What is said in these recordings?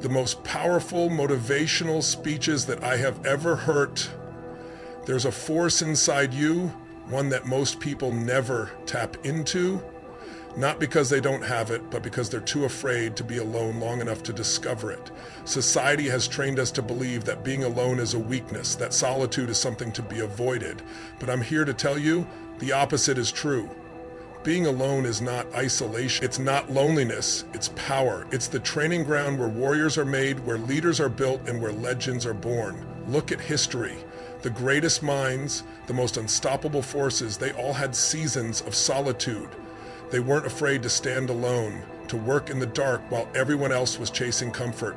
The most powerful motivational speeches that I have ever heard. There's a force inside you, one that most people never tap into, not because they don't have it, but because they're too afraid to be alone long enough to discover it. Society has trained us to believe that being alone is a weakness, that solitude is something to be avoided. But I'm here to tell you, the opposite is true. Being alone is not isolation, it's not loneliness, it's power. It's the training ground where warriors are made, where leaders are built, and where legends are born. Look at history. The greatest minds, the most unstoppable forces, they all had seasons of solitude. They weren't afraid to stand alone, to work in the dark while everyone else was chasing comfort.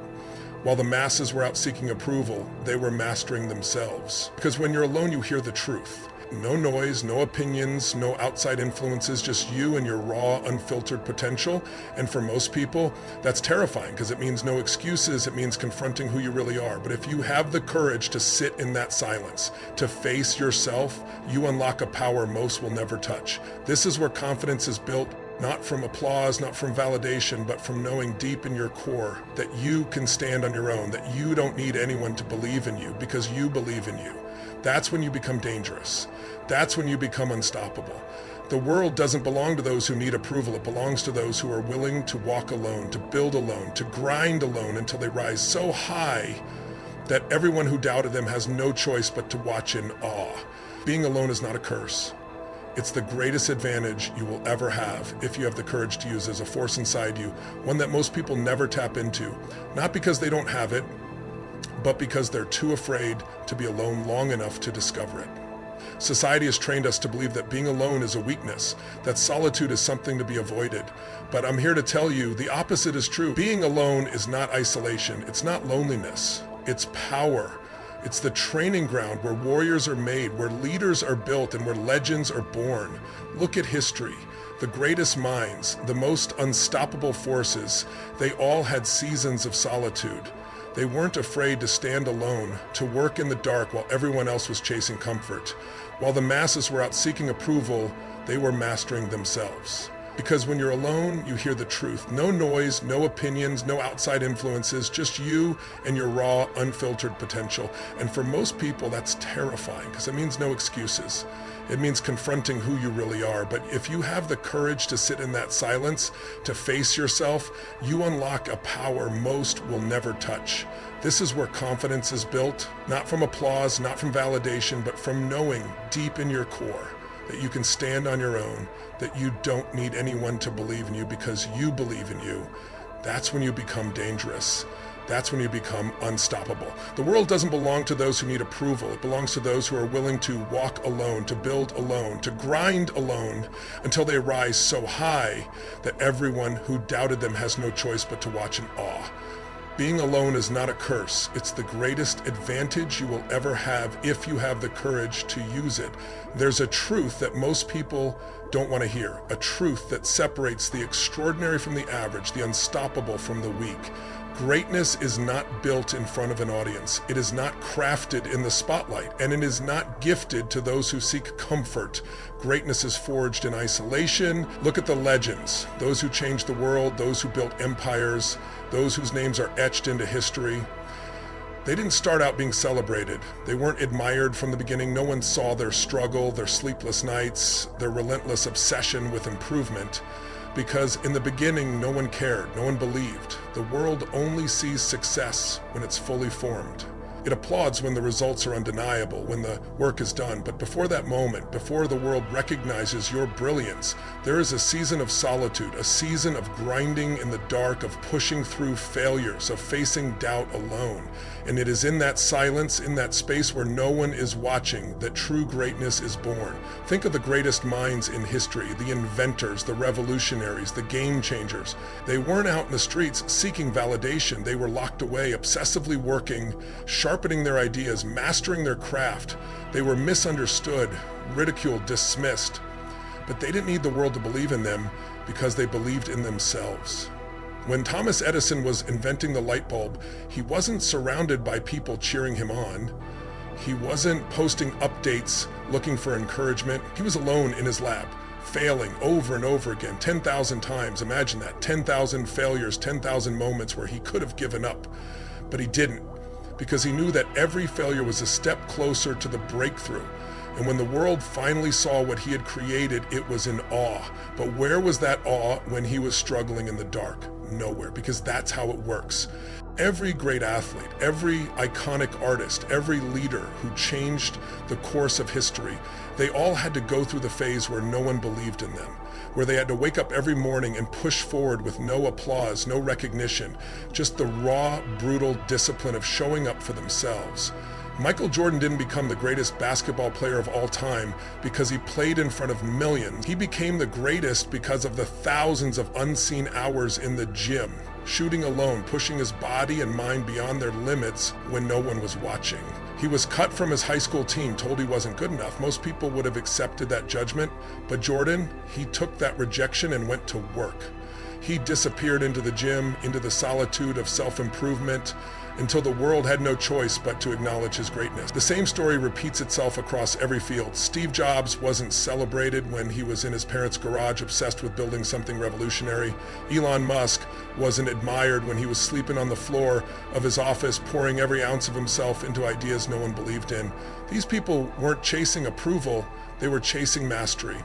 While the masses were out seeking approval, they were mastering themselves. Because when you're alone, you hear the truth. No noise, no opinions, no outside influences, just you and your raw, unfiltered potential. And for most people, that's terrifying because it means no excuses. It means confronting who you really are. But if you have the courage to sit in that silence, to face yourself, you unlock a power most will never touch. This is where confidence is built, not from applause, not from validation, but from knowing deep in your core that you can stand on your own, that you don't need anyone to believe in you because you believe in you. That's when you become dangerous. That's when you become unstoppable. The world doesn't belong to those who need approval. It belongs to those who are willing to walk alone, to build alone, to grind alone until they rise so high that everyone who doubted them has no choice but to watch in awe. Being alone is not a curse. It's the greatest advantage you will ever have if you have the courage to use it as a force inside you, one that most people never tap into, not because they don't have it, but because they're too afraid to be alone long enough to discover it. Society has trained us to believe that being alone is a weakness, that solitude is something to be avoided. But I'm here to tell you the opposite is true. Being alone is not isolation. It's not loneliness. It's power. It's the training ground where warriors are made, where leaders are built, and where legends are born. Look at history. The greatest minds, the most unstoppable forces, they all had seasons of solitude. They weren't afraid to stand alone, to work in the dark while everyone else was chasing comfort. While the masses were out seeking approval, they were mastering themselves. Because when you're alone, you hear the truth. No noise, no opinions, no outside influences, just you and your raw, unfiltered potential. And for most people, that's terrifying because it means no excuses. It means confronting who you really are. But if you have the courage to sit in that silence, to face yourself, you unlock a power most will never touch. This is where confidence is built, not from applause, not from validation, but from knowing deep in your core that you can stand on your own, that you don't need anyone to believe in you because you believe in you. That's when you become dangerous. That's when you become unstoppable. The world doesn't belong to those who need approval. It belongs to those who are willing to walk alone, to build alone, to grind alone until they rise so high that everyone who doubted them has no choice but to watch in awe. Being alone is not a curse. It's the greatest advantage you will ever have if you have the courage to use it. There's a truth that most people don't want to hear, a truth that separates the extraordinary from the average, the unstoppable from the weak. Greatness is not built in front of an audience. It is not crafted in the spotlight, and it is not gifted to those who seek comfort. Greatness is forged in isolation. Look at the legends, those who changed the world, those who built empires, those whose names are etched into history. They didn't start out being celebrated. They weren't admired from the beginning. No one saw their struggle, their sleepless nights, their relentless obsession with improvement. Because in the beginning, no one cared, no one believed. The world only sees success when it's fully formed. It applauds when the results are undeniable, when the work is done. But before that moment, before the world recognizes your brilliance, there is a season of solitude, a season of grinding in the dark, of pushing through failures, of facing doubt alone. And it is in that silence, in that space where no one is watching, that true greatness is born. Think of the greatest minds in history, the inventors, the revolutionaries, the game changers. They weren't out in the streets seeking validation. They were locked away, obsessively working, sharpening their ideas, mastering their craft. They were misunderstood, ridiculed, dismissed. But they didn't need the world to believe in them because they believed in themselves. When Thomas Edison was inventing the light bulb, he wasn't surrounded by people cheering him on. He wasn't posting updates looking for encouragement. He was alone in his lab, failing over and over again, 10,000 times. Imagine that, 10,000 failures, 10,000 moments where he could have given up, but he didn't, because he knew that every failure was a step closer to the breakthrough. And when the world finally saw what he had created, it was in awe. But where was that awe when he was struggling in the dark? Nowhere, because that's how it works. Every great athlete, every iconic artist, every leader who changed the course of history, they all had to go through the phase where no one believed in them, where they had to wake up every morning and push forward with no applause, no recognition, just the raw, brutal discipline of showing up for themselves. Michael Jordan didn't become the greatest basketball player of all time because he played in front of millions. He became the greatest because of the thousands of unseen hours in the gym, shooting alone, pushing his body and mind beyond their limits when no one was watching. He was cut from his high school team, told he wasn't good enough. Most people would have accepted that judgment, but Jordan, he took that rejection and went to work. He disappeared into the gym, into the solitude of self-improvement, until the world had no choice but to acknowledge his greatness. The same story repeats itself across every field. Steve Jobs wasn't celebrated when he was in his parents' garage obsessed with building something revolutionary. Elon Musk wasn't admired when he was sleeping on the floor of his office, pouring every ounce of himself into ideas no one believed in. These people weren't chasing approval, they were chasing mastery.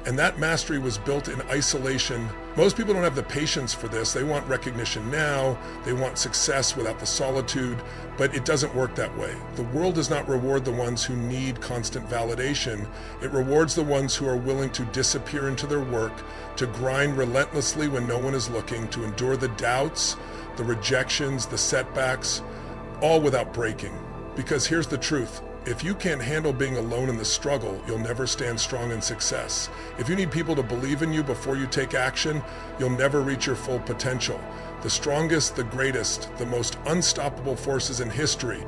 And that mastery was built in isolation. Most people don't have the patience for this. They want recognition now. They want success without the solitude, but it doesn't work that way. The world does not reward the ones who need constant validation. It rewards the ones who are willing to disappear into their work, to grind relentlessly when no one is looking, to endure the doubts, the rejections, the setbacks, all without breaking. Because here's the truth. If you can't handle being alone in the struggle, you'll never stand strong in success. If you need people to believe in you before you take action, you'll never reach your full potential. The strongest, the greatest, the most unstoppable forces in history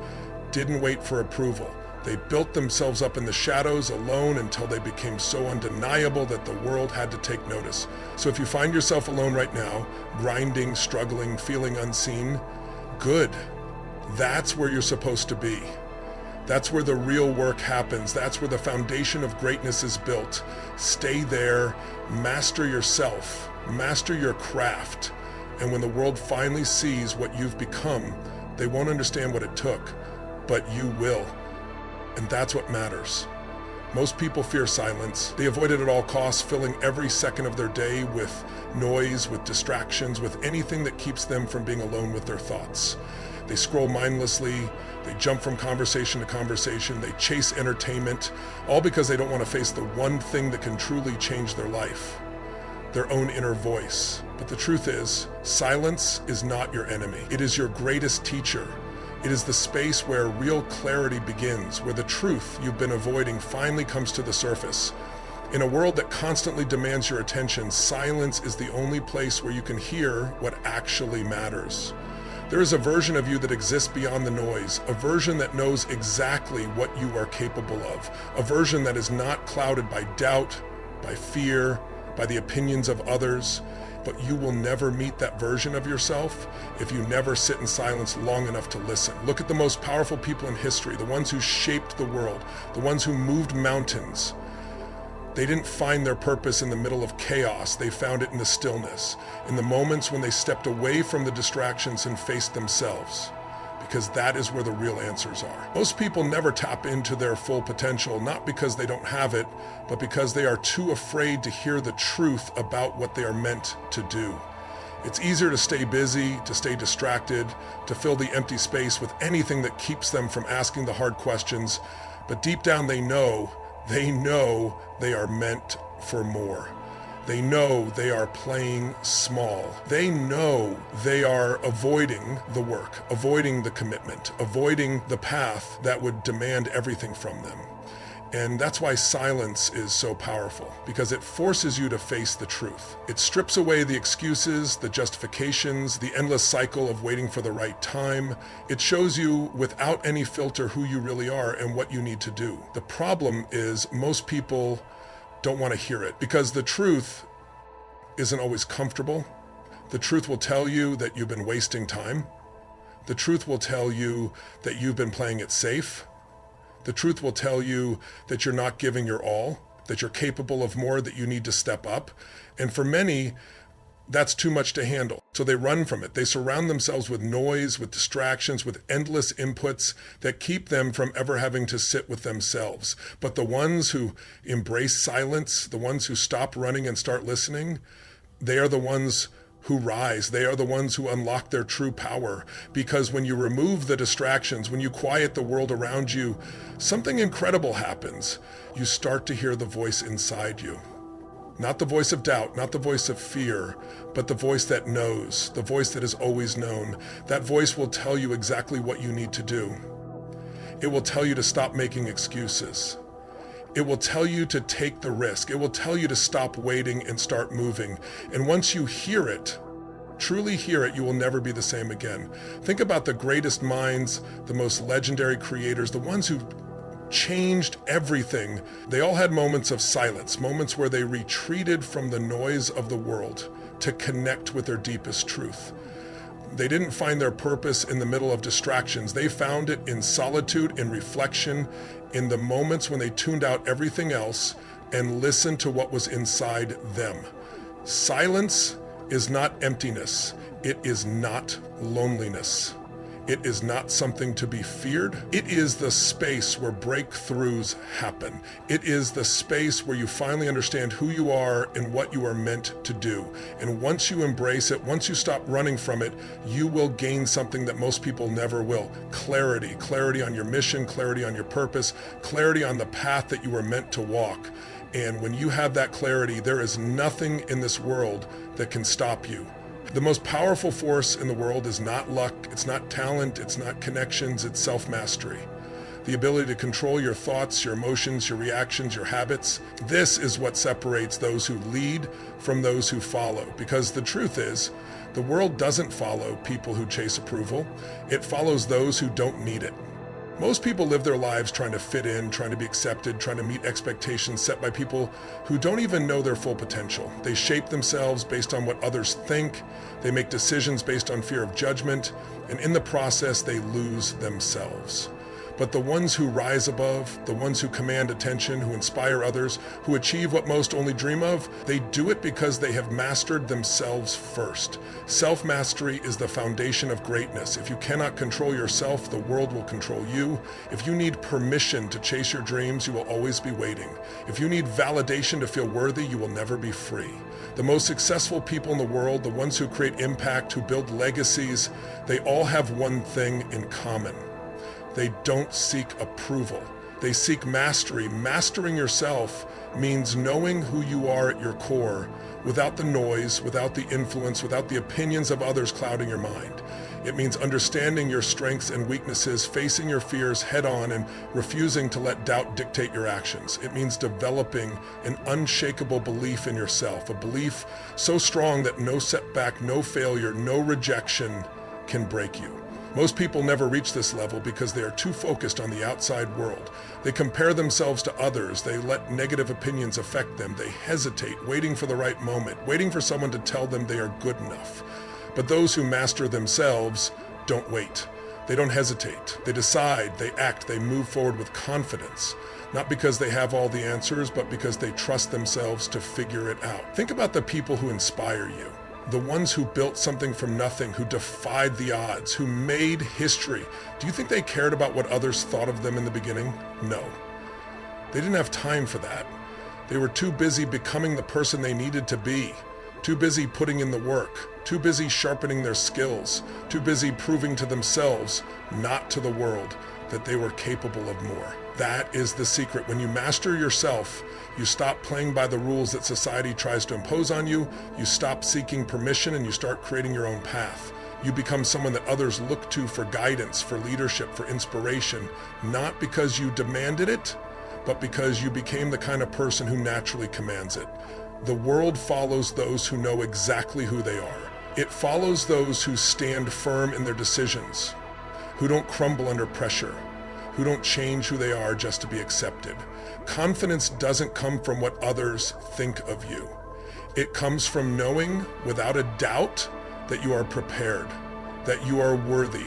didn't wait for approval. They built themselves up in the shadows alone until they became so undeniable that the world had to take notice. So if you find yourself alone right now, grinding, struggling, feeling unseen, good. That's where you're supposed to be. That's where the real work happens. That's where the foundation of greatness is built. Stay there, master yourself, master your craft. And when the world finally sees what you've become, they won't understand what it took, but you will. And that's what matters. Most people fear silence. They avoid it at all costs, filling every second of their day with noise, with distractions, with anything that keeps them from being alone with their thoughts. They scroll mindlessly, they jump from conversation to conversation, they chase entertainment, all because they don't want to face the one thing that can truly change their life, their own inner voice. But the truth is, silence is not your enemy. It is your greatest teacher. It is the space where real clarity begins, where the truth you've been avoiding finally comes to the surface. In a world that constantly demands your attention, silence is the only place where you can hear what actually matters. There is a version of you that exists beyond the noise, a version that knows exactly what you are capable of, a version that is not clouded by doubt, by fear, by the opinions of others. But you will never meet that version of yourself if you never sit in silence long enough to listen. Look at the most powerful people in history, the ones who shaped the world, the ones who moved mountains. They didn't find their purpose in the middle of chaos. They found it in the stillness, in the moments when they stepped away from the distractions and faced themselves, because that is where the real answers are. Most people never tap into their full potential, not because they don't have it, but because they are too afraid to hear the truth about what they are meant to do. It's easier to stay busy, to stay distracted, to fill the empty space with anything that keeps them from asking the hard questions, but deep down they know they are meant for more. They know they are playing small. They know they are avoiding the work, avoiding the commitment, avoiding the path that would demand everything from them. And that's why silence is so powerful, because it forces you to face the truth. It strips away the excuses, the justifications, the endless cycle of waiting for the right time. It shows you without any filter who you really are and what you need to do. The problem is most people don't want to hear it, because the truth isn't always comfortable. The truth will tell you that you've been wasting time. The truth will tell you that you've been playing it safe. The truth will tell you that you're not giving your all. that you're capable of more, that you need to step up. And for many, that's too much to handle. So they run from it. They surround themselves with noise, with distractions, with endless inputs that keep them from ever having to sit with themselves. But the ones who embrace silence, the ones who stop running and start listening, they are the ones who rise. They are the ones who unlock their true power. Because when you remove the distractions, when you quiet the world around you, something incredible happens. You start to hear the voice inside you. Not the voice of doubt, not the voice of fear, but the voice that knows, the voice that has always known. That voice will tell you exactly what you need to do. It will tell you to stop making excuses. It will tell you to take the risk. It will tell you to stop waiting and start moving. And once you hear it, truly hear it, you will never be the same again. Think about the greatest minds, the most legendary creators, the ones who changed everything. They all had moments of silence, moments where they retreated from the noise of the world to connect with their deepest truth. They didn't find their purpose in the middle of distractions. They found it in solitude, in reflection, in the moments when they tuned out everything else and listened to what was inside them. Silence is not emptiness. It is not loneliness. It is not something to be feared. It is the space where breakthroughs happen. It is the space where you finally understand who you are and what you are meant to do. And once you embrace it, once you stop running from it, you will gain something that most people never will. Clarity. Clarity on your mission, clarity on your purpose, clarity on the path that you were meant to walk. And when you have that clarity, there is nothing in this world that can stop you. The most powerful force in the world is not luck, it's not talent, it's not connections, it's self-mastery. The ability to control your thoughts, your emotions, your reactions, your habits. This is what separates those who lead from those who follow. Because the truth is, the world doesn't follow people who chase approval. It follows those who don't need it. Most people live their lives trying to fit in, trying to be accepted, trying to meet expectations set by people who don't even know their full potential. They shape themselves based on what others think. They make decisions based on fear of judgment, and in the process, they lose themselves. But the ones who rise above, the ones who command attention, who inspire others, who achieve what most only dream of, they do it because they have mastered themselves first. Self-mastery is the foundation of greatness. If you cannot control yourself, the world will control you. If you need permission to chase your dreams, you will always be waiting. If you need validation to feel worthy, you will never be free. The most successful people in the world, the ones who create impact, who build legacies, they all have one thing in common. They don't seek approval. They seek mastery. Mastering yourself means knowing who you are at your core without the noise, without the influence, without the opinions of others clouding your mind. It means understanding your strengths and weaknesses, facing your fears head on, and refusing to let doubt dictate your actions. It means developing an unshakable belief in yourself, a belief so strong that no setback, no failure, no rejection can break you. Most people never reach this level because they are too focused on the outside world. They compare themselves to others. They let negative opinions affect them. They hesitate, waiting for the right moment, waiting for someone to tell them they are good enough. But those who master themselves don't wait. They don't hesitate. They decide, they act, they move forward with confidence. Not because they have all the answers, but because they trust themselves to figure it out. Think about the people who inspire you. The ones who built something from nothing, who defied the odds, who made history. Do you think they cared about what others thought of them in the beginning? No. They didn't have time for that. They were too busy becoming the person they needed to be, too busy putting in the work, too busy sharpening their skills, too busy proving to themselves, not to the world, that they were capable of more. That is the secret. When you master yourself, you stop playing by the rules that society tries to impose on you. You stop seeking permission and you start creating your own path. You become someone that others look to for guidance, for leadership, for inspiration, not because you demanded it, but because you became the kind of person who naturally commands it. The world follows those who know exactly who they are. It follows those who stand firm in their decisions, who don't crumble under pressure, who don't change who they are just to be accepted. Confidence doesn't come from what others think of you. It comes from knowing without a doubt that you are prepared, that you are worthy,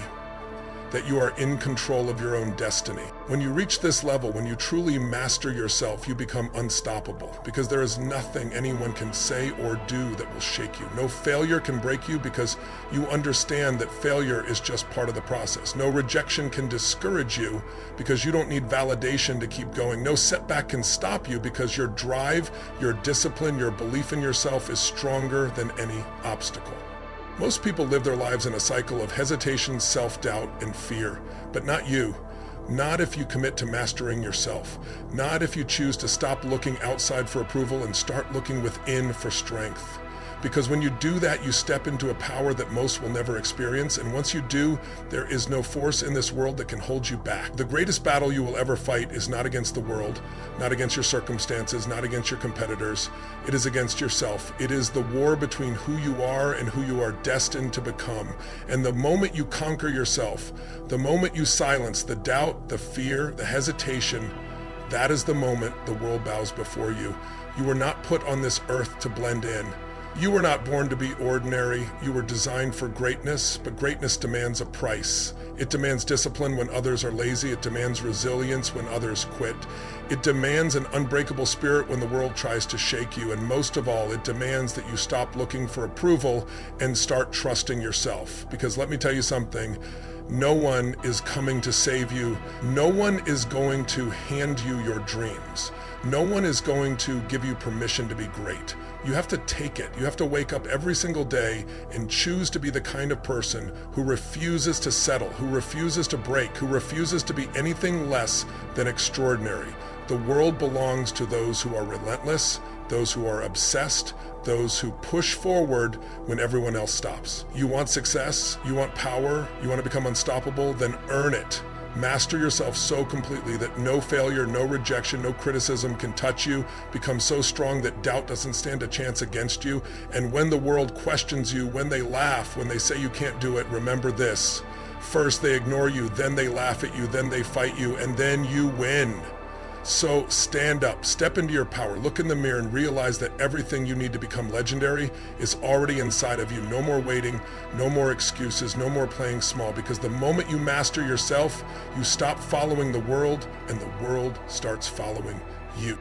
that you are in control of your own destiny. When you reach this level, when you truly master yourself, you become unstoppable because there is nothing anyone can say or do that will shake you. No failure can break you because you understand that failure is just part of the process. No rejection can discourage you because you don't need validation to keep going. No setback can stop you because your drive, your discipline, your belief in yourself is stronger than any obstacle. Most people live their lives in a cycle of hesitation, self-doubt, and fear, but not you. Not if you commit to mastering yourself. Not if you choose to stop looking outside for approval and start looking within for strength. Because when you do that, you step into a power that most will never experience. And once you do, there is no force in this world that can hold you back. The greatest battle you will ever fight is not against the world, not against your circumstances, not against your competitors. It is against yourself. It is the war between who you are and who you are destined to become. And the moment you conquer yourself, the moment you silence the doubt, the fear, the hesitation, that is the moment the world bows before you. You were not put on this earth to blend in. You were not born to be ordinary. You were designed for greatness, but greatness demands a price. It demands discipline when others are lazy. It demands resilience when others quit. It demands an unbreakable spirit when the world tries to shake you. And most of all, it demands that you stop looking for approval and start trusting yourself. Because let me tell you something, no one is coming to save you. No one is going to hand you your dreams. No one is going to give you permission to be great. You have to take it. You have to wake up every single day and choose to be the kind of person who refuses to settle, who refuses to break, who refuses to be anything less than extraordinary. The world belongs to those who are relentless, those who are obsessed, those who push forward when everyone else stops. You want success? You want power? You want to become unstoppable? Then earn it. Master yourself so completely that no failure, no rejection, no criticism can touch you. Become so strong that doubt doesn't stand a chance against you. And when the world questions you, when they laugh, when they say you can't do it, remember this. First they ignore you, then they laugh at you, then they fight you, and then you win. So stand up, step into your power, look in the mirror and realize that everything you need to become legendary is already inside of you. No more waiting, no more excuses, no more playing small, because the moment you master yourself, you stop following the world and the world starts following you.